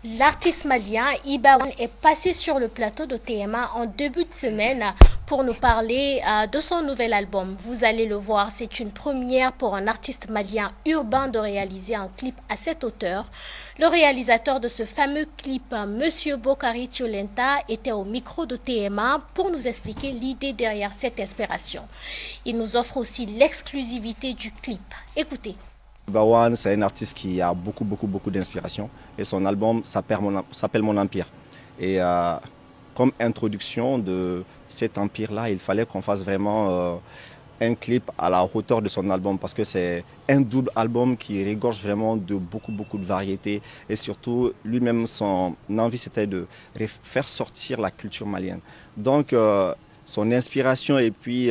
L'artiste malien Iba Wane est passé sur le plateau de TMA en début de semaine pour nous parler de son nouvel album. Vous allez le voir, c'est une première pour un artiste malien urbain de réaliser un clip à cette hauteur. Le réalisateur de ce fameux clip, Monsieur Bokari Tiolenta, était au micro de TMA pour nous expliquer l'idée derrière cette inspiration. Il nous offre aussi l'exclusivité du clip. Écoutez. Iba Wane, c'est un artiste qui a beaucoup d'inspiration et son album s'appelle Mon Empire. Et comme introduction de cet empire-là, il fallait qu'on fasse vraiment un clip à la hauteur de son album parce que c'est un double album qui regorge vraiment de beaucoup de variétés et surtout lui-même son envie c'était de faire sortir la culture malienne. Donc son inspiration et puis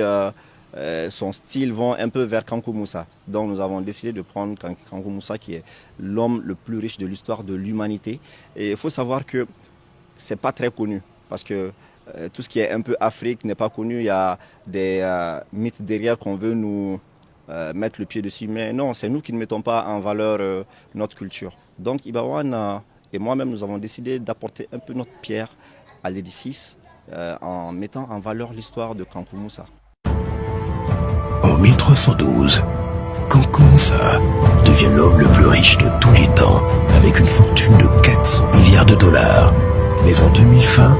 son style vont un peu vers Kankou Moussa. Donc nous avons décidé de prendre Kankou Moussa qui est l'homme le plus riche de l'histoire de l'humanité. Et il faut savoir que c'est pas très connu parce que tout ce qui est un peu Afrique n'est pas connu. Il y a des mythes derrière qu'on veut nous mettre le pied dessus. Mais non, c'est nous qui ne mettons pas en valeur notre culture. Donc Iba Wane et moi-même, nous avons décidé d'apporter un peu notre pierre à l'édifice en mettant en valeur l'histoire de Kankou Moussa. En 1312, Kankou Moussa devient l'homme le plus riche de tous les temps, avec une fortune de 400 milliards de dollars. Mais en 2020,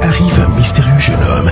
arrive un mystérieux jeune homme